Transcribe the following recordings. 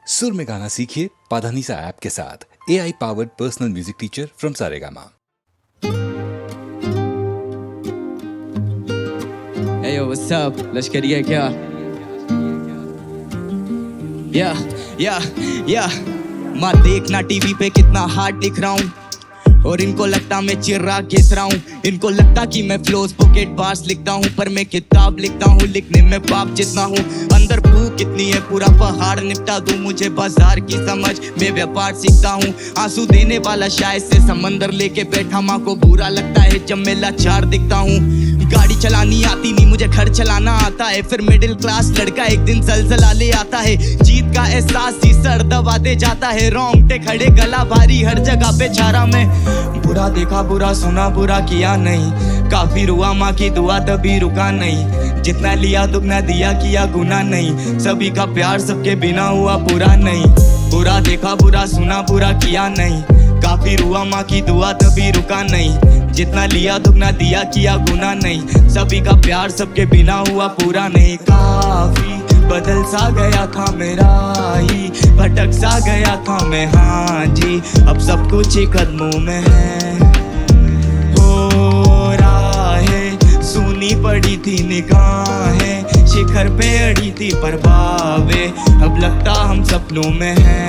सुर में गाना सीखिए पाधानीसा ऐप के साथ। AI powered personal music teacher from Saregama. Hey yo, what's up? लश्करी है क्या? या माँ देखना टीवी पे कितना हार्ड दिख रहा हूँ, और इनको लगता मैं चिर्राग घिस रहा हूँ। इनको लगता कि मैं फ्लोज पॉकेट बार्स लिखता हूँ, पर मैं किताब लिखता हूँ, लिखने में बाप जितना हूँ। अंदर भूख कितनी है पूरा पहाड़ निपटा दूँ, मुझे बाजार की समझ मैं व्यापार सीखता हूँ। आंसू देने वाला शायद से समंदर लेके बैठा, माँ को बुरा लगता है जब मैं लाचार दिखता हूँ। गाड़ी चलानी आती नहीं, मुझे घर चलाना आता है। फिर मिडिल क्लास लड़का एक दिन जलजला ले आता है। जीत का एहसास ही सर दबाते जाता है, रोंगटे खड़े गला भारी हर जगह पे छारा में। बुरा देखा बुरा सुना बुरा किया नहीं, काफी रुआ माँ की दुआ तभी रुका नहीं। जितना लिया दुगना दिया किया गुना नहीं, सभी का प्यार सबके बिना हुआ पूरा नहीं। बुरा देखा बुरा सुना बुरा किया नहीं, काफी रुआ माँ की दुआ तभी रुका नहीं। जितना लिया दुगना दिया किया गुना नहीं, सभी का प्यार सबके बिना हुआ पूरा नहीं। काफी बदल सा गया था मेरा ही, भटक सा गया था मैं, हाँ जी अब सब कुछ ही कदमों में है। हो राहें सुनी पड़ी थी निगाहें, शिखर पे अड़ी थी परवावे, अब लगता हम सपनों में है।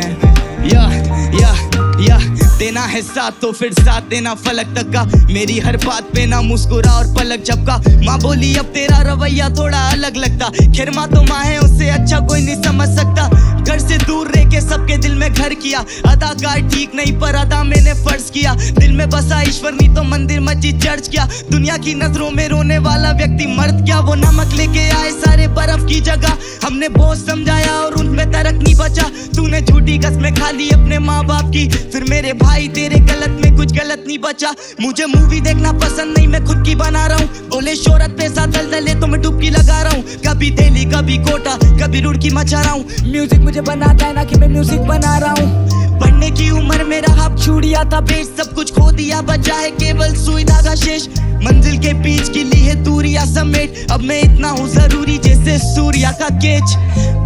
या देना है साथ तो फिर साथ देना फलक तक का, मेरी हर बात पे ना मुस्कुरा और पलक झपका। माँ बोली अब तेरा रवैया थोड़ा अलग लगता, खैर माँ तो माँ है उससे अच्छा कोई नहीं समझ सकता। घर से दूर रह के सबके दिल में घर किया, अदाकार ठीक नहीं पर अदा मैंने फर्ज किया। दिल में बसा ईश्वर नहीं तो मंदिर मस्जिद चर्च किया, दुनिया की नजरों में रोने वाला व्यक्ति मर्द क्या। वो नमक लेके आए सारे बर्फ की जगह, हमने बोझ समझाया और उनमें तरक नहीं बचा। तूने झूठी कसमें खा ली अपने माँ बाप की, फिर मेरे भाई तेरे गलत में कुछ गलत नहीं बचा। मुझे मूवी देखना पसंद नहीं, मैं खुद की बना रहा हूँ। बोले शोहरत पैसा दलदले तो मैं डुबकी लगा रहा हूँ। कभी दिल्ली कभी कोटा कभी रुड़की मचा रहा हूँ। म्यूजिक मुझे बनाता है ना कि मैं म्यूजिक बना रहा हूँ। पढ़ने की उम्र में रहा छूड़िया था बेच, सब कुछ खो दिया बचा है केवल सुई धागा शेष। मंजिल के बीच की ली है दूरिया समेट, अब मैं इतना हूँ जरूरी जैसे सूर्या का केच।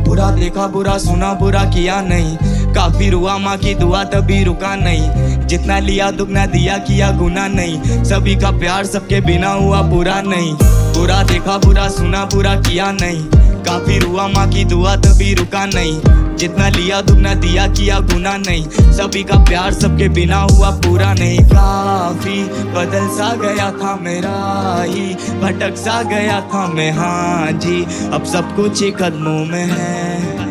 बुरा देखा बुरा सुना बुरा किया नहीं, काफी रुआ माँ की दुआ तभी रुका नहीं। जितना लिया दुगना दिया किया गुना नहीं, सभी का प्यार सबके बिना हुआ पूरा नहीं। बुरा देखा बुरा सुना बुरा किया नहीं, काफी रुआ माँ की दुआ तभी रुका नहीं। जितना लिया दुगना दिया किया गुना नहीं, सभी का प्यार सबके बिना हुआ पूरा नहीं। काफी बदल सा गया था मेरा ही, भटक सा गया था मैं, हाँ जी अब सब कुछ ही कदमों में है।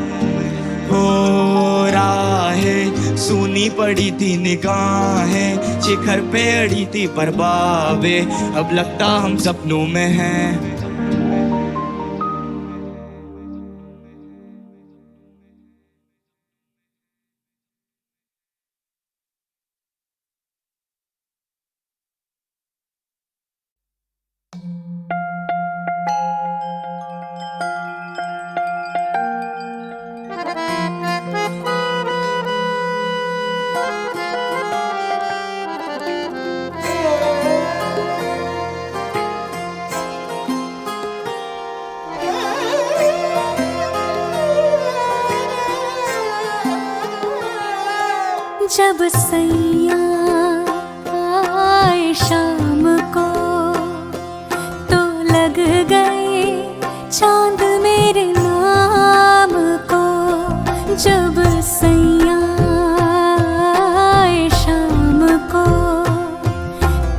हो राहें सुनी पड़ी थी निगाहें, शिखर पे अड़ी थी परवावे, अब लगता हम सपनों में हैं। जब सैया आए शाम को तो लग गए चांद मेरे नाम को। जब सैया आए शाम को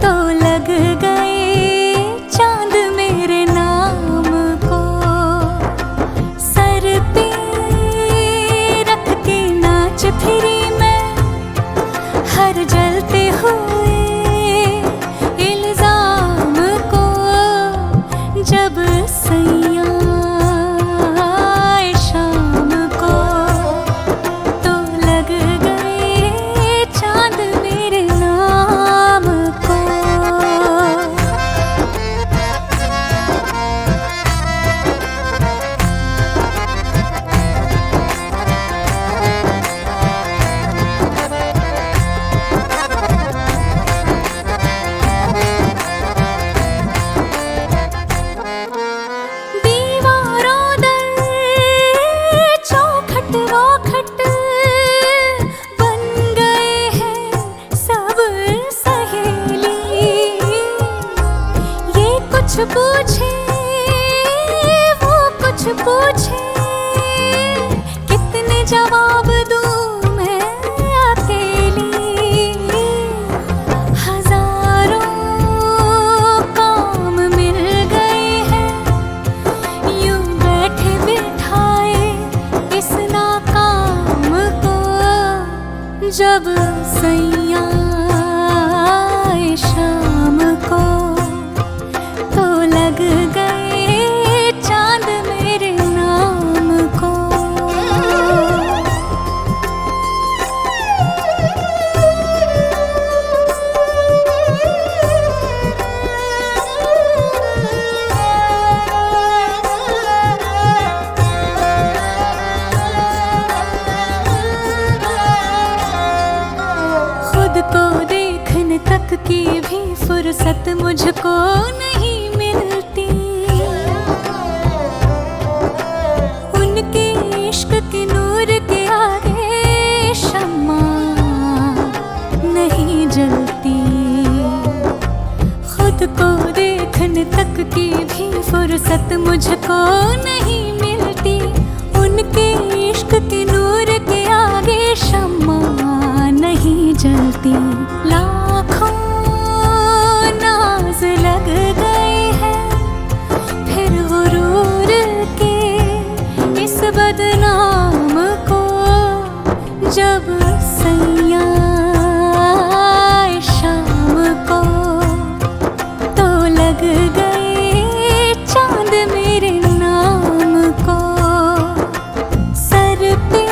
तो लग गए चांद मेरे नाम को। सर पे रख के नाच फिरी हर जलते हुए इल्जाम को। जब सैया आए शाम को घाट बन गए हैं सब सहेली। ये कुछ पूछे वो कुछ पूछे, कितने जवाब दूं मैं अकेली। हजारों काम मिल गए हैं यूं बैठे बिठाए इस नाकाम को। जब सैया आए शाम को तो लग गए चांद मेरे नाम को। खुद को देखने तक की भी फुर्सत मुझको नहीं मिलती। उनके इश्क के नूर के आगे शम्मा नहीं जलती। खुद को देखने तक की भी फुर्सत मुझको नहीं मिलती। उनके इश्क के नूर के आगे शम्मा नहीं जलती। लाखों नाज लग गए हैं फिर गुरूर के इस बदनाम को। जब सैया आए शाम को तो लग गए चांद मेरे नाम को। सर पे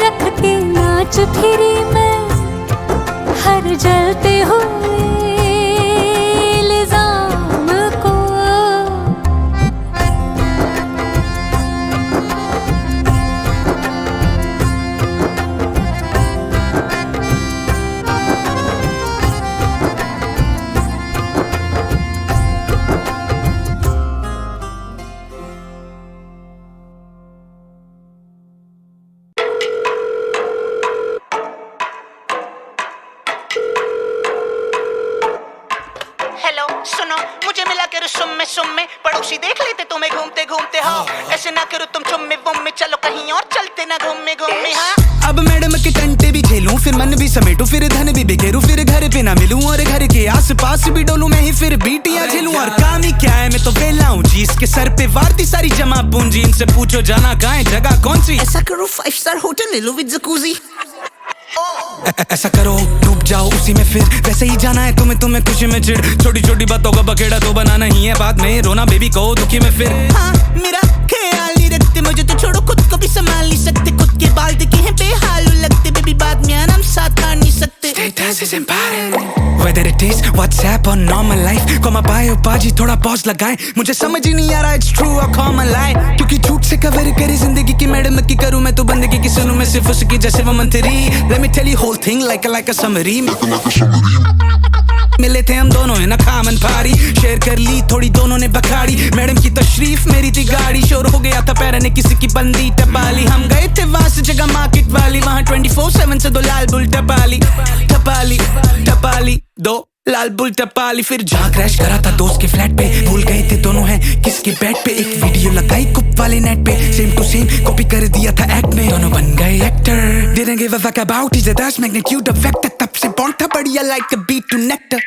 रख के नाच फिरी मैं हर जलते हुए इल्जाम को। हेलो सुनो, मुझे मिला करो सुम्मे पड़ोसी देख लेते तुम्हें घूमते घूमते। हो ऐसे ना करो तुम चुम्मे वुम्मे, चलो कहीं और चलते ना घूमे घूमे। हाँ अब मैडम के टंटे भी खेलूं, फिर मन भी समेटूं, फिर धन भी बिखेरूं, फिर घर पे ना मिलूं और घर के आस पास भी डोलूं। मैं ही फिर बीटियां झेलूं और काम ही क्या है, मैं तो वेला हूँ जी। इसके सर पे वारती सारी जमा पूंजी, इनसे पूछो जाना कहाँ है, जगह कौन सी। ऐसा करो 5 स्टार होटल ले लो विद जकूजी। ऐसा करो डूब जाओ उसी में, फिर वैसे ही जाना है तुम्हें खुशी में चिढ़। छोटी छोटी बातों का बखेड़ा तो बनाना ही है, बाद में रोना बेबी को दुखी में फिर। हाँ मेरा ख्याल नहीं रखते, मुझे तो छोड़ो खुद को भी संभाल नहीं सकते। खुद के बाल दिखे हैं बेहाल लगते, बेबी बाद में आना हम साथ काट नहीं सकते। Status is important whether it is WhatsApp or normal life। Comma पाए पाजी थोड़ा पॉज लगाए, मुझे समझ ही नहीं आ रहा it's true or common lie। क्योंकि झूठ से कवर करे जिंदगी की मैडम की करूँ मैं तो बंदगी की सुनूं मैं सिर्फ उसकी जैसे वो मंत्री। Let me tell you whole thing like a summary। मिले थे हम दोनों है ना खामन पारी, शेयर कर ली थोड़ी दोनों ने बखाड़ी। मैडम की तशरीफ मेरी थी गाड़ी, शोर हो गया था पैर ने किसी की बंदी टपाली। हम गए थे वहां से जगह मार्केट वाली, वहां 24/7 से 2 लाल बुल टपाली टपाली टपाली 2 लाल बुल टपाली। फिर जहाँ क्रैश करा था दोस्त के फ्लैट पे, भूल गए थे दोनों हैं किसके बेड पे। एक वीडियो लगाई कुप वाले नेट पे, सेम टू सेम कॉपी कर दिया था एक्ट में। दोनों बन गए actor, didn't give a fuck about his dash magnitude of factor। तब से बॉन्ड था बढ़िया like a beat to nectar,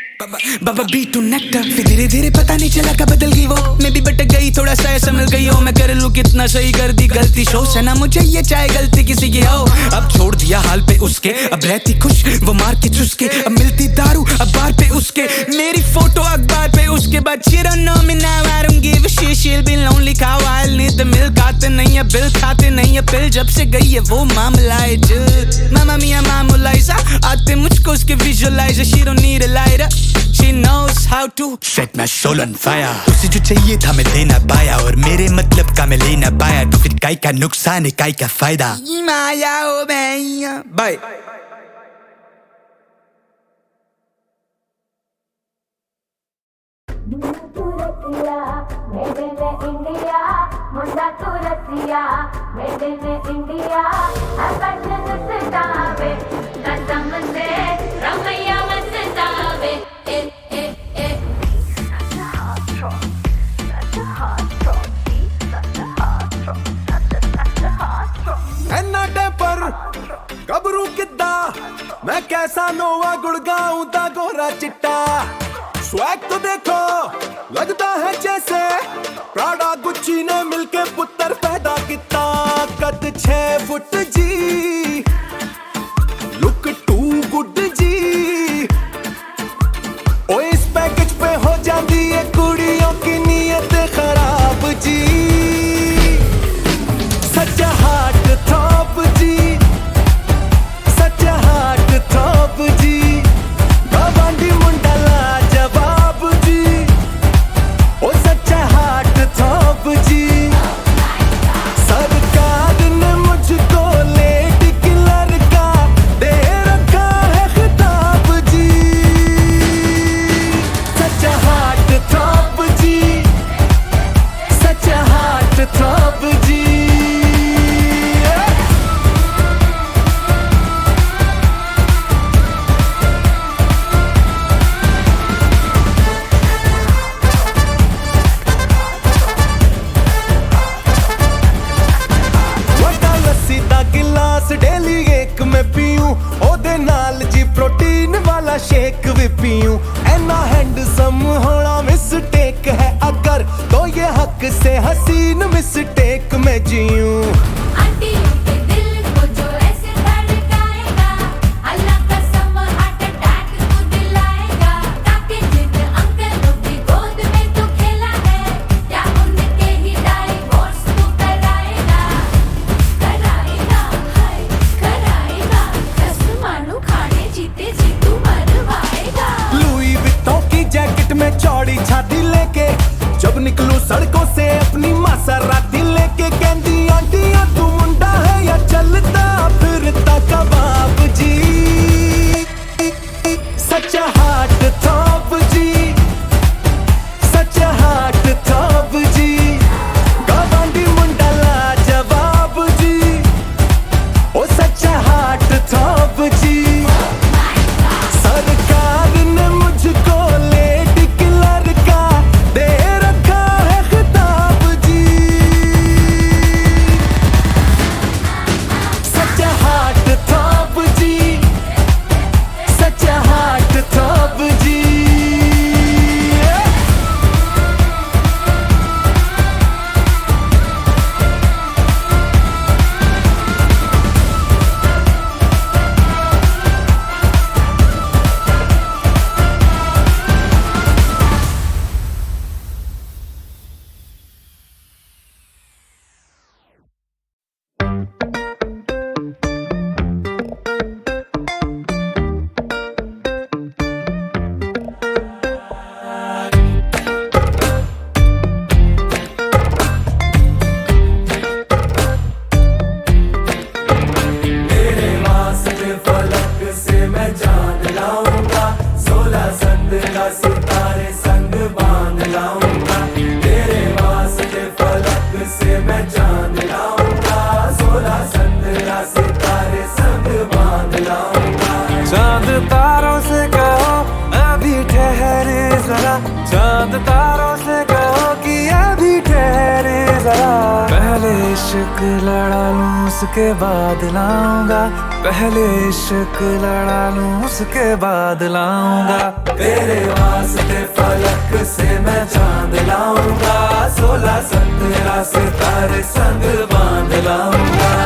Baba beat to nectar। फिर धीरे धीरे पता नहीं चला कब बदल गई वो, मैं भी भटक गई थोड़ा सा संभल गई हो। मैं कर लूं कितना सही कर दी गलती, शो से ना मुझे ये चाहे गलती किसी की हो। अब छोड़ दिया हाल पे उसके, अब रहती खुश वो मार के चुसके। अब मिलती दारू अब बार पे उसके, मेरी फोटो अखबार पे उसके बाद। She don't know me now, I don't give a shit, she'll be lonely cow, I'll need the milk। आते नहीं है बिल, खाते नहीं है पिल, जब से गई है वो मामला है जुद। मामा मिया मामूलाइजा, आते मुझको उसके visualiser. She don't need a lighter, she knows how to set my soul on fire। उसे जो चाहिए था मैं दे ना पाया, और मेरे मतलब का मैं ले ना पाया, तो फिर काई का नुकसान है काई का फायदा। माया ओ भैया बाय। गबरू किद्दा मैं कैसा नोवा गुड़गांव दा गोरा चिट्टा स्वैग तो देखो लगता है जैसे प्राडा गुच्ची ने मिलके पुत्र पैदा किता कद 6 फुट जी लुक टू गुड जी ओ इस पैकेज पे हो जाती है कुड़ियों की नीयत खराब जी सच्चा हार्ट थॉप जी थॉप जी बाबांडी मुंडा लाजवाब जी ओ सच्चा हार्ट थॉप जी सरकार ने मुझको लेडी किलर का दे रखा है खिताब जी सच्चा हार्ट थॉप जी सच्चा हार्ट थॉप जी डेली एक मैं पीऊं ओदे नाल जी प्रोटीन वाला शेक भी पीऊं ऐना हैंडसम होना मिस्टेक है अगर तो ये हक से हसीन मिस्टेक में जीऊं में चौड़ी छाती लेके जब निकलूं सड़कों से अपनी मासराती लेके कहती आंटियां तू मुंडा है या चलता फिरता कबाब जी सच्चा हार्ट थॉप जी सच्चा हार्ट थॉप जी गवांडी मुंडा लाजवाब जी ओ सच्चा हार्ट थॉप जी सरकार ने मुझको सितारे संग बांध लाऊंगा तेरे वास्ते फलक से मैं चांद लाऊंगा 16 संतरा सितारे संग बांध लाऊंगा चांद तारों से कहो अभी ठहरे जरा चांद तारों से कहो कि अभी ठहरे जरा पहले इश्क लड़ा लूं उसके बाद लाऊंगा पहले इश्क लड़ा लूं उसके बाद लाऊंगा तेरे वास्ते फलक से मैं चांद लाऊंगा 16 संतरा सितारे संग बांध लाऊंगा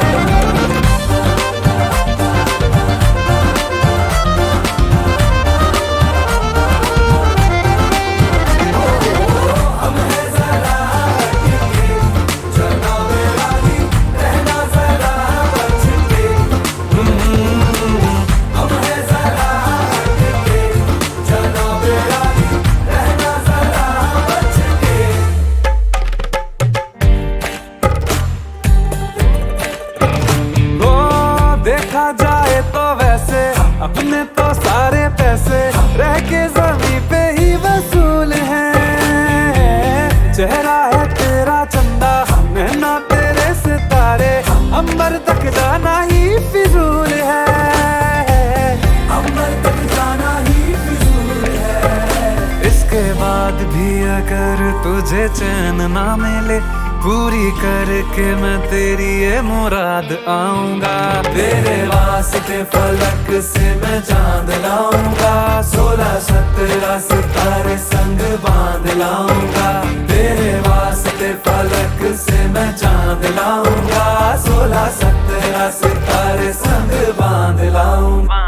देखा जाए तो वैसे अपने तो सारे पैसे रह के जमीन पे ही वसूल हैं जाना ही फिजूल है, अंबर तक जाना ही फिजूल है। इसके बाद भी अगर तुझे चैन ना मिले, पूरी करके मैं तेरी ये मुराद आऊंगा। तेरे वास्ते फलक से मैं चांद लाऊंगा, 16-17 सितारे संग बांध लाऊंगा। तेरे वास्ते फलक से मैं चांद लाऊंगा, 16-17 सितारे संग बांध लाऊंगा।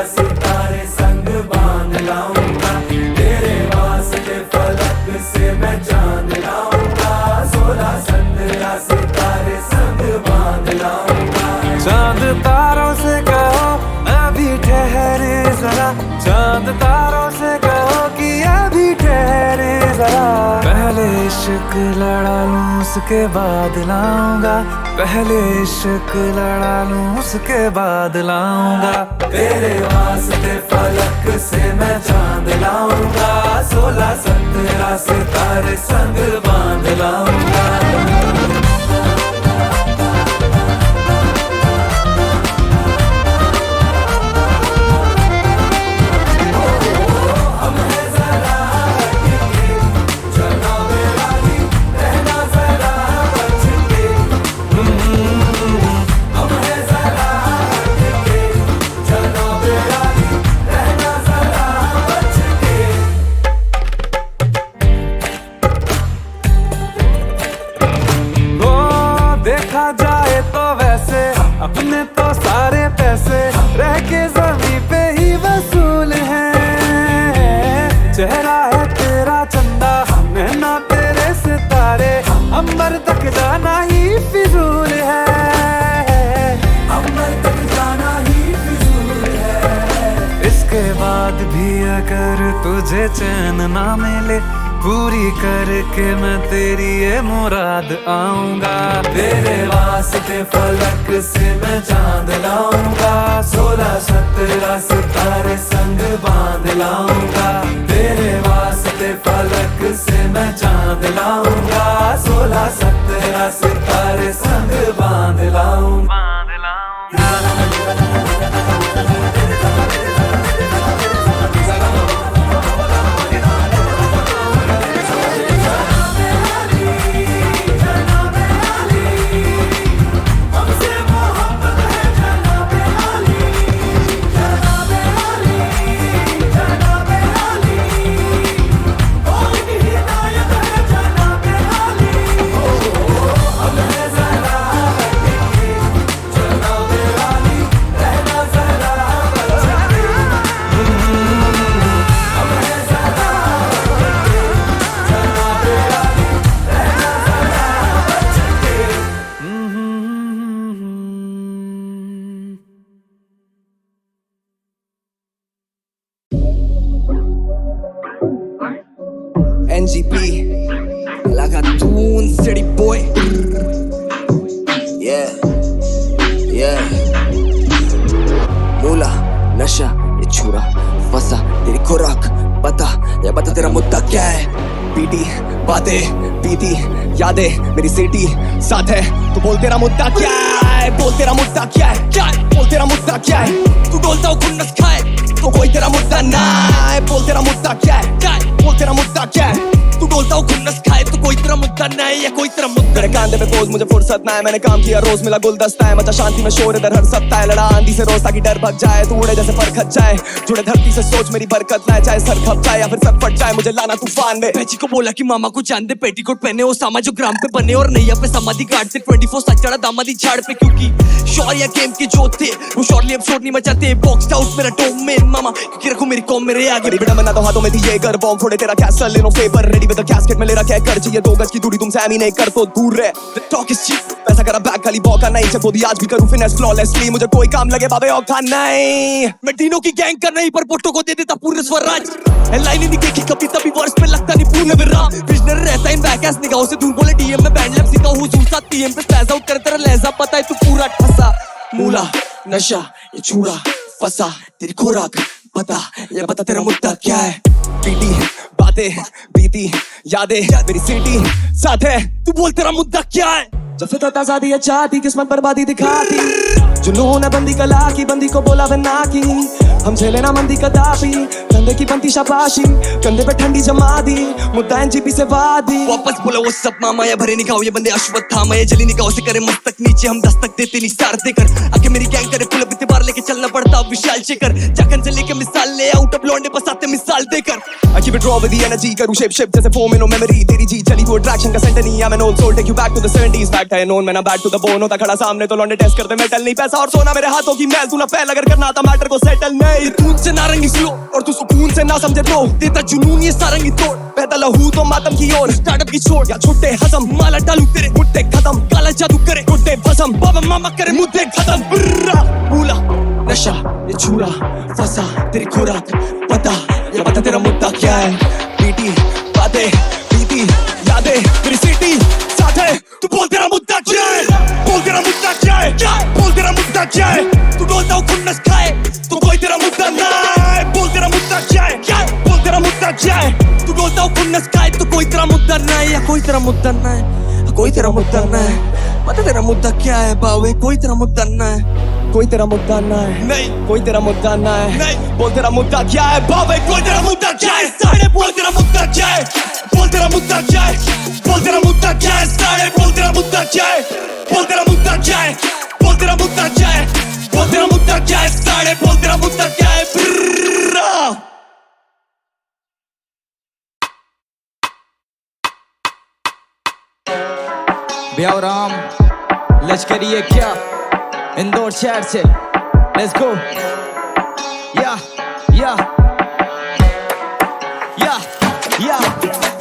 सितारे संग बांध लाऊंगा। तेरे वास्ते फलक से मैं चांद लाऊंगा, 16-17 सितारे संग बांध लाऊंगा। चांद तारों से कहो अभी ठहरे जरा, चांद तारों से कहो कि अभी ठहरे जरा। पहले इश्क लड़ा लूं उसके बाद लाऊंगा, पहले इश्क लड़ा लूं उसके बाद लाऊंगा। तेरे वास्ते फलक से मैं चांद लाऊंगा, 16-17 सितारे संग बांध लाऊंगा। देखा जाए तो वैसे अपने तो सारे पैसे रह के जमीन पे ही वसूल हैं। चेहरा है तेरा चंदा, नैना तेरे सितारे, अंबर तक जाना ही फिजूल है, अंबर तक जाना ही फिजूल है। इसके बाद भी अगर तुझे चैन ना मिले, पूरी करके मैं तेरी ये मुराद आऊंगा। तेरे वास्ते फलक से मैं चांद लाऊंगा, 16-17 सितारे संग बांध लाऊंगा। तेरे वास्ते फलक से मैं चांद लाऊंगा, 16-17 सितारे संग बांध लाऊंगा। NGP, Lagoon City boy. Yeah, yeah. मूला नशा ये छुरा फंसा तेरी खुराक, बता तेरा मुद्दा क्या है। पीटी बातें बीती यादें मेरी सिटी साथ है। तू बोल तेरा मुद्दा क्या है, बोल तेरा मुद्दा क्या है, क्या है बोल तेरा मुद्दा क्या है। तू डोलता हो खुन्नस खाए तो कोई तेरा मुद्दा ना है। बोल तेरा मुद्दा क्या है, क्या है बोल तेरा मुद्दा क्या है। तू डोलता हो खुन्नस खाए तो कोई तेरा मुद्दा ना है या कोई तेरा मुद्दा। मेरे कांधे पे बोझ मुझे फुर्सत ना है, मैंने काम किया रोज मिला गुलदस्ता है। मचा शांति में शोर इधर हर सकता है, लड़ा आंधी से रोज ताकि डर भग जाए। तू उड़े जैसे पर खच जाए, जुड़े धरती से सोच मेरी बरकत लाए। चाहे सर खप जाए या फिर सर फट जाए, मुझे लाना तूफान में। पेची को बोला कि मामा को जान दे, पेटीकोट पहने ओसामा जो ग्राम पे बने और नैया पे समाधि काटते 24 साल चढ़ा दामादी झाड़ पे। क्योंकि शौर या गेम के जो थे वो शॉर्टली अब शोर नहीं मचाते। बॉक्स आउट मेरा डोम में मामा, क्योंकि रखो मेरी कॉम मेरे आगे। बेटा मना तो हाथों में थी ये कर बॉम्ब फोड़े तेरा कैसल ले no favour. Ready with the casket में ले रखा है कर, चाहिए 2 गज की दूरी तुमसे एमी नहीं कर तो दूर रहे। द टॉक इज चीप, पैसा करा बैक खाली बॉका नहीं। चको दी आज भी करूं फिनेस फ्लॉलेसली, मुझे कोई काम लगे बाबे औखा नहीं। मैं तीनों की गैंग कर नहीं पर पोस्टो को दे देता पूर्ण स्वराज। लाइन ही नहीं देखी कभी तभी वर्ष पे लगता नहीं पूर्ण विराम। विजनरी रहता इन बैकएस निगाहों से दूर बोले डीएम में बैंड लैप सीखा हुजूर साथ टीएम पे स्पैज आउट कर तेरा लहजा पता है तू पूरा ठसा। मूला नशा ये चूड़ा फंसा तेरी खुराक पता, ये बता तेरा मुद्दा क्या है। पीटी बातें बीती यादें मेरी सिटी साथ है। तू बोल तेरा मुद्दा क्या है। जब फितरत आजादी चाहती किस्मत बर्बादी दिखाती, जुनून है बंदी कला की बंदी को बोला वे ना की। हमसे लेना मंदी कदापि कंधे की बनती शाबाशी, कंधे पे ठंडी जमा दी मुद्दा एनजीपी से वादी। वापस बोला वो सब मामा या भरे निगाहों ये बंदे अश्वत्थामा ये जली निगाहों से करे मस्तक नीचे हम दस्तक देते नहीं सार देकर। आके मेरी गैंग करे पुल अप बार लेके चलना पड़ता विशाल शेखर। जाखन से लेके मिसाल ले आउट ऑफ लौंडे बस आते मिसाल देकर। I keep it raw with the energy, करूँ shape shift जैसे foam in no memory। तेरी जी चली वो attraction का center नहीं, I'm an old soul take you back to the 70s। Fact है known मैं ना back to the bone, होता खड़ा सामने तो लौंडे टेस्ट करते मेटल नहीं। पैसा और सोना मेरे हाथों की मैल, तू ना पहल अगर करना था मैटर को सेटल नहीं। तून से नारंगी स्लो और तू सुकून से ना समझे तो देता जुनून ये सारंगी तोड़। बहता लहू तो मातम की ओर, स्टार्टअप की छोड़ या छुट्टे हसम माला डालू तेरे मुट्टे खत्म काला जादू करे टुट्टे भसम बाबा मामा करे मुद्दे खत्म। ब्रा भूला नशा ये छूड़ा फंसा तेरी खुराक पता, ये बता तेरा मुद्दा क्या है। पीटी बातें बीती यादें तेरी सिटी साथ है। तू बोल तेरा मुद्दा क्या है। बोल तेरा मुद्दा क्या है, क्या है बोल तेरा मुद्दा क्या है। तू डोलता हो खुन्नस खाए तो कोई तेरा मुद्दा ना है। बोल तेरा मुद्दा क्या है, क्या है बोल तेरा मुद्दा क्या है। तू डोलता हो खुन्नस खाए तो कोई तेरा मुद्दा ना है या कोई तेरा मुद्दा ना है, कोई तेरा मुद्दा ना है। बता तेरा मुद्दा क्या है बावे, कोई तेरा मुद्दा ना है। कोई तेरा मुद्दा ना है नहीं, कोई तेरा मुद्दा ना है नहीं। बोल तेरा मुद्दा क्या है बाबे, कोई तेरा मुद्दा क्या है। साढ़े बोल तेरा मुद्दा क्या है, बोल तेरा मुद्दा क्या है। बोल तेरा मुद्दा क्या है साढ़े, बोल तेरा मुद्दा क्या है। बोल तेरा मुद्दा क्या है, बोल तेरा मुद्दा क्या है। बोल तेरा मुद्दा क्या है साढ़े, बोल तेरा मुद्दा क्या है। ब्रा ब्यावराम लश्करी है क्या इंदौर शहर से। लेट्स गो या या या या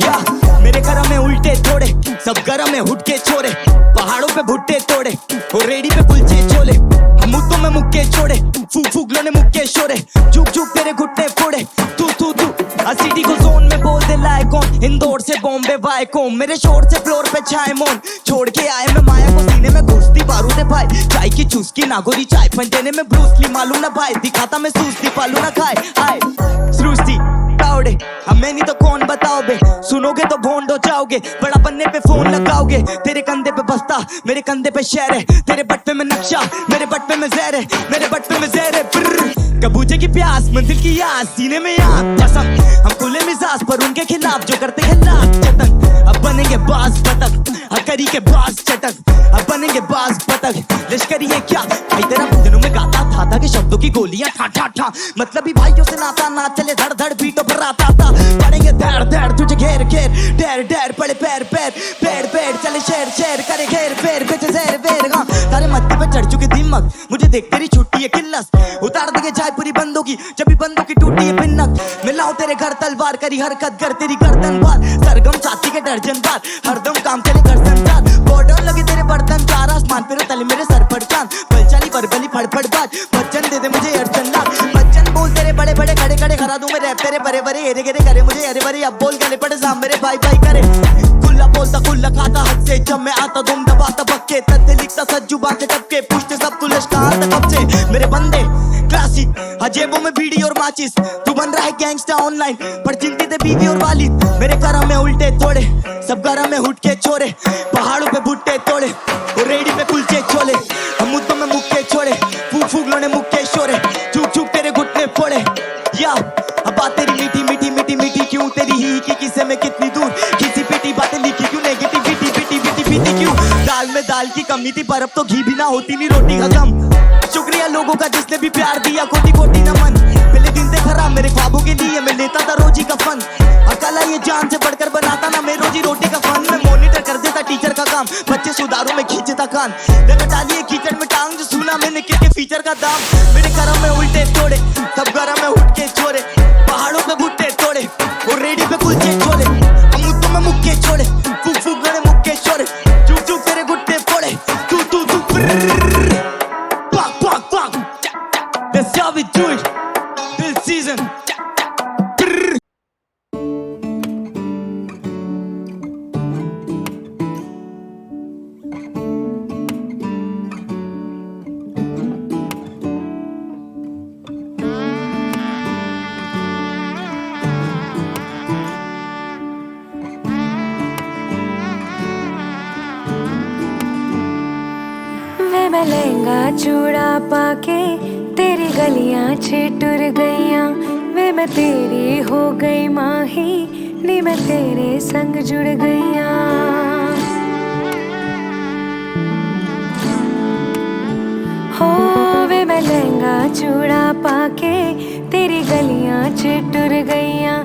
या। मेरे घर में उल्टे थोड़े सब गरम में हुट के छोड़े, पहाड़ों पे भुट्टे तोड़े और रेडी पे कुलचे छोले। हम मुद्दों में मुक्के छोड़े, फूक फूक लो ने मुक्के शोरे। झुक झुक तेरे घुटने फोड़े तू तू तू। सिटी को जोन में बोल दे लायक कौन, इंदौर से बॉम्बे वायकोम। मेरे शोर से फ्लोर पे छाए मौन, छोड़ के आए मैं माया को सीने में घुसती बारूद है भाई। चाय की चुस्की नागोरी चाय पंजेने में ब्रूसली मालूम ना भाई। दिखाता मैं सूसती पालू ना खाए आए सृष्टि तावड़े। हमें नहीं तो कौन बताओ बे, सुनोगे तो भोंड हो जाओगे। बड़ा बनने पे फोन लगाओगे, तेरे कंधे पे बस्ता मेरे कंधे पे शहर है। तेरे बट पे में नक्शा मेरे बट पे में जहर है, मेरे बट पे में जहर है। कबूचे की प्यास मंजिल की याद सीने में याद कसम। हम खुले मिजाज पर उनके खिलाफ जो करते हैं लाख चटक। अब बनेंगे बाज बतक हकरी के बाज चटक, अब बनेंगे बाज बतक। लश्करी है क्या भाई तेरा दिनों में गाता था कि शब्दों की गोलियां ठा ठा ठा। मतलब ही भाइयों से नाता ना चले धड़ धड़ बीटों पर आता था। पड़ेंगे धड़ धड़ तुझे घेर घेर डैर डैर पड़े पैर पैर पैर पैर चले शेर शेर करे घेर पैर बेचे जहर वेर। हाँ तारे मत्थे पे चढ़ चुके दिमाग, मुझे देख तेरी छुट्टी है किल्लस। उतार देंगे चाय पूरी बंदों की जब भी बंदों की टूटी है पिन्नक। मिलाओ तेरे घर तलवार करी हरकत कर तेरी गर्दन बार। सरगम साथी के दर्जन बार हरदम काम चले कर संसार। बॉर्डर लगे तेरे बर्तन चार आसमान पे तले मेरे सर पर चांद। बलचाली बरबली फड़फड़ बाज बच्चन दे दे मुझे अर्चन लाख। बच्चन बोल तेरे बड़े बड़े खड़े खड़े करा दूं मैं रैप तेरे बड़े बड़े हेरे गेरे करे मुझे अरे बड़े। अब बोल गले पड़े साम मेरे भाई भाई करे। खुला बोलता खुला खाता हद से, जब मैं आता तुम दबाता पक्के। तत्ते लिखता सज्जू बातें टपके, पूछते सब तू लश्कार कब से। मेरे बंदे क्लास फांसी, हाँ जेबों में बीड़ी और माचिस। तू बन रहा है गैंगस्टर ऑनलाइन, पर चिंतित है बीवी और वालिद। मेरे करम में उल्टे थोड़े, सब गरम में हुट के छोरे। पहाड़ों पे भुट्टे तोड़े और रेडी पे कुलचे छोले। हम मुद्दों में मुक्के छोड़े, फूक फूक लोने मुक्के शोरे। चुप चुप तेरे घुटने फोड़े या अब बात तेरी मीठी मीठी मीठी मीठी क्यों? तेरी ही की किसे में कितनी दूर, किसी पीटी बातें लिखी क्यों? नेगेटिविटी पीटी पीटी पीटी क्यों? दाल में दाल की कमी थी, पर अब तो घी भी ना होती नहीं रोटी का गम। शुक्रिया लोगों का जिसने भी प्यार दिया, कोटि कोटि नमन। पहले दिन से खराब मेरे ख्वाबों के लिए, मैं लेता था रोजी का फन। अकेला ये जान से बढ़कर बनाता ना मैं रोजी रोटी का फन। मैं मॉनिटर कर देता टीचर का काम, बच्चे सुधारों में खींचता कान। जगह डाली कीचड़ में टांग, जो सुना मैंने किसके फीचर का दाम। मेरे करम में उल्टे तोड़े, सब गरम में उठ के छोरे। पहाड़ों पे भुट्टे तोड़े और रेडी पे कुलचे छोले। हम मुद्दों में मुक्के छोड़े, फूक फूक गड़े मुक्के छोरे। चुप चुप तेरे गुट्टे फोड़े, तू तू तू पाक पाक पाक। That's how we do it this season. मैं लहंगा चूड़ा पाके तेरी गलियां छिटुर गईयां। वे मैं तेरी हो गई माही, नी मैं तेरे संग जुड़ गईयां। हो वे मैं लहंगा चूड़ा पाके तेरी गलियां छिटुर गईयां।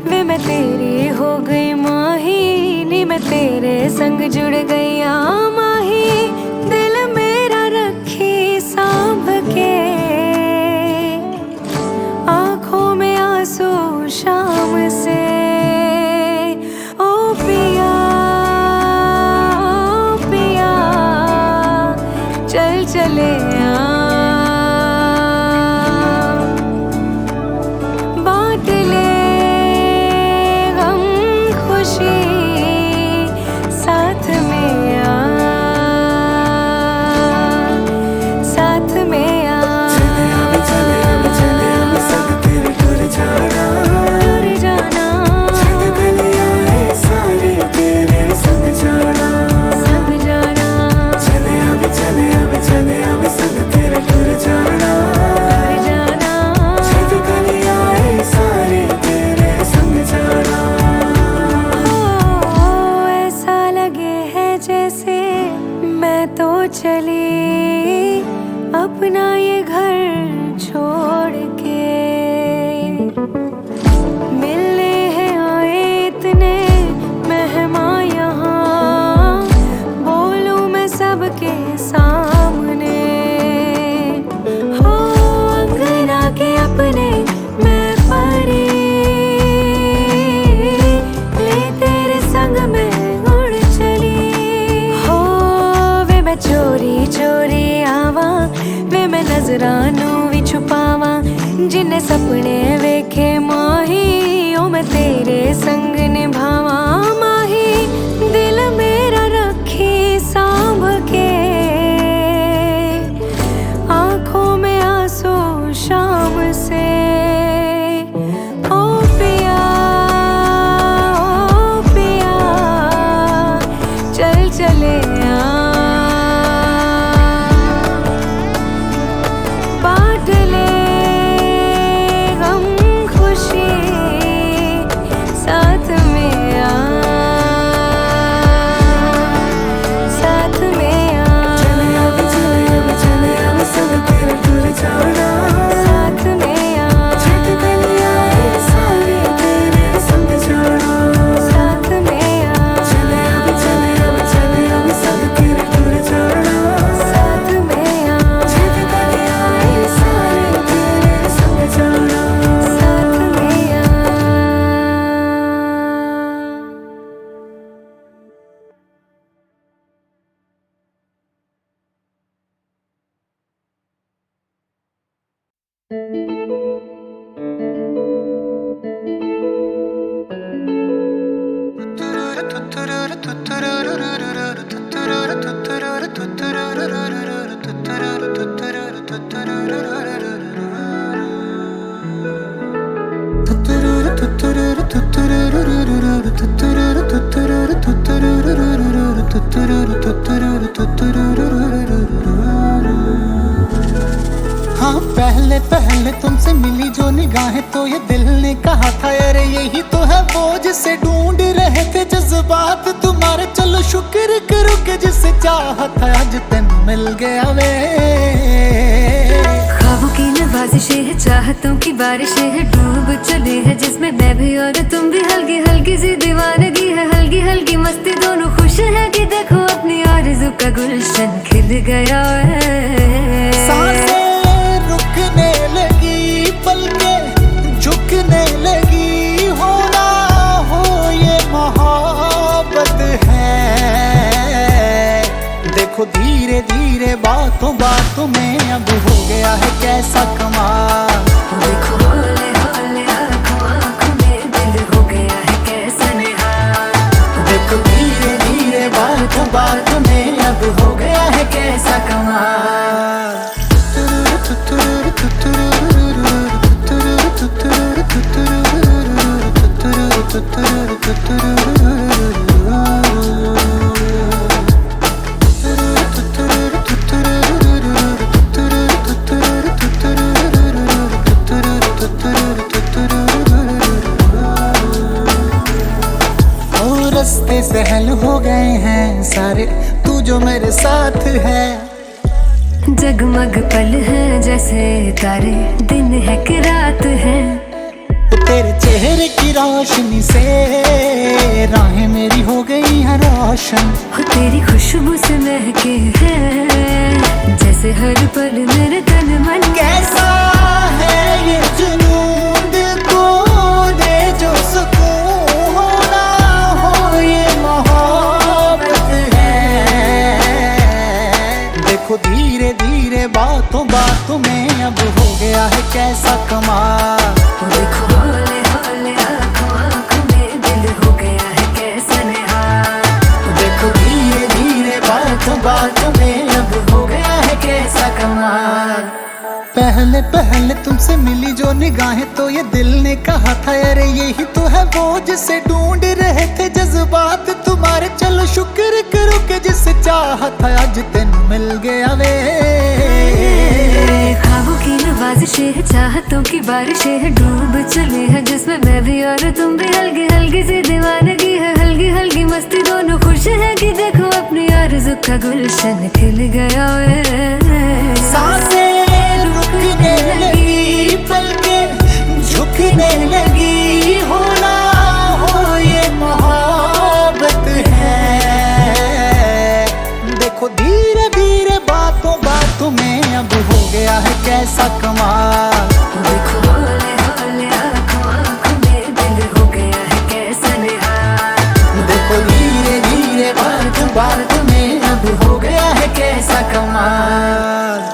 वे मैं तेरी हो गई माही, नी मैं तेरे संग जुड़ गईयां। माही दिल मेरा रखी सांभ के, आंखों में आंसू शाम से। ओ पिया पिया चल चले बांट ले गम खुशी साथ में आ, साथ में आ। टूर जाना संग जाना ऐसा लगे है जैसे मैं तो चली अपना ये घर छोड़ के। मिलने हैं आए इतने मेहमान यहाँ, बोलूं मैं सबके सामने। हो अंगना के अपने मैं परी, ले तेरे संग में उड़ चली। हो वे मैं चोरी चोरी आवा, वे मैं नजरानू भी छुपावा। जिन्ने सपने वेखे माही, ओ मैं तेरे संग निभावा। माही दिल मेरा रखी सांभ के, आंखों में आंसू शाम से। ओ पिया चल चले बांट ले गम खुशी साथ में आ, साथ में आ। साथ में आ, साथ में आ। हाँ पहले पहले तुमसे मिली जो निगाहें तो ये दिल ने कहा था अरे यही तो है वो जिसे ढूंढ रहे थे जज्बात तुम्हारे। चलो शुक्र करो कि जिसे चाहा था आज तेन मिल गया वे। ख्वाबों की नवाजिशें है, चाहतों की बारिशें है, डूब चले हैं जिसमें मैं भी और तुम भी। हल्की हल्की सी दीवानगी है, हल्की हल्की मस्ती, दोनों खुश है कि देखो अपनी आरज़ू का गुलशन खिल गया है। सांसें रुकने लगी, पलकें झुकने लगी, होना हो ये मोहब्बत है। देखो धीरे धीरे बातों बातों में अब हो गया है कैसा कमाल। देखो हौले हौले आँखों आँखों में दिल हो गया है कैसा निहाल। देखो धीरे धीरे बातों बातों में अब हो गया है कैसा कमाल। रास्ते सहल हो गए हैं सारे तू जो मेरे साथ है। जगमग पल है जैसे तारे, दिन है कि रात है। तेरे चेहरे की रोशनी से राहें मेरी हो गई हैं रोशन। हो तेरी खुशबू से महके है जैसे हर पल मेरे तन मन। कैसा है ये जुनून दिल को दे जो सुकून, होना हो ये मोहब्बत है। देखो धीरे धीरे बातों बातों में अब हो गया है कैसा कमाल। देखो हौले हौले आँखों आँखों में दिल हो गया है कैसा निहाल। देखो धीरे धीरे बातों बातों में अब हो गया है कैसा कमाल। पहले पहले तुमसे मिली जो निगाहें तो ये दिल ने कहा था अरे यही तो है वो जिसे ढूंढ रहे थे जज्बात तुम्हारे। चलो शुक्र करो कि जिसे चाहा था आज तेन मिल गया वे। ख्वाबों की नवाजिशें है, चाहतों की बारिशें है, डूब चले हैं जिसमें मैं भी और तुम भी। हल्की हल्की सी दीवानगी है, हल्की हल्की मस्ती, दोनों खुश है कि देखो अपनी आरज़ू का गुलशन खिल गया है। सांसें रुकने लगी, पलकें झुकने लगी, होना हो ये मोहब्बत है। देखो धीरे धीरे बातों बातों में अब हो गया है कैसा कमाल। देखो हौले हौले आँखों आँखों में दिल हो गया है कैसा निहाल। देखो धीरे धीरे बातों बातों में अब हो गया है कैसा कमाल।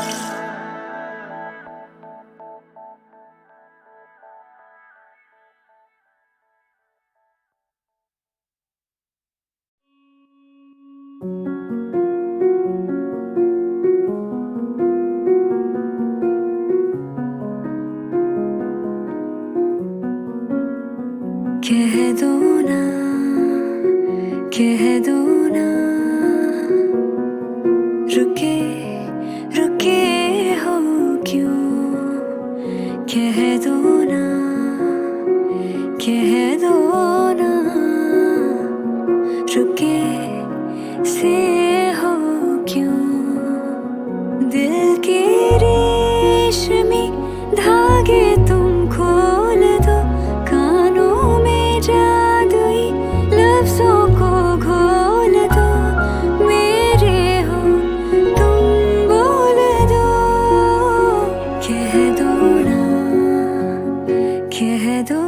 कह दो ना, कह दो ना, रुके रुके हो क्यों। कह दो ना, कह दो ना, रुके से हो क्यों। दिल के रेशमी धागे तुम खोल दो, कानों में जादुई लफ्जों को घोल दो। मेरे हो तुम बोल दो, कह दो ना, कह दो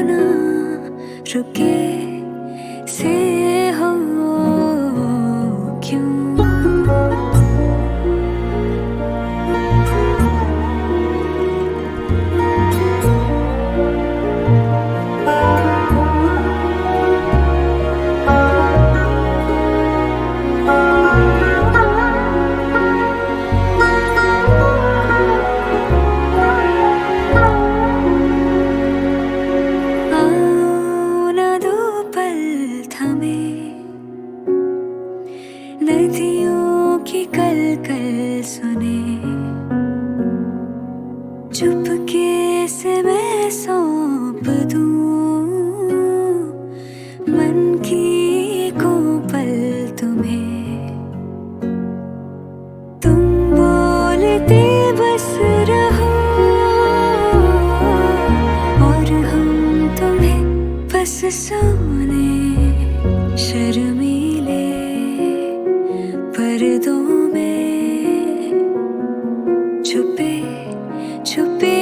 ना, रुके से हो क्यों। चुपके से मैं सौंप दूं मन की को पल तुम्हें। तुम बोलते बस रहो और हम तुम्हें बस सोने शर्मीले पर्दों में छुपे छुपे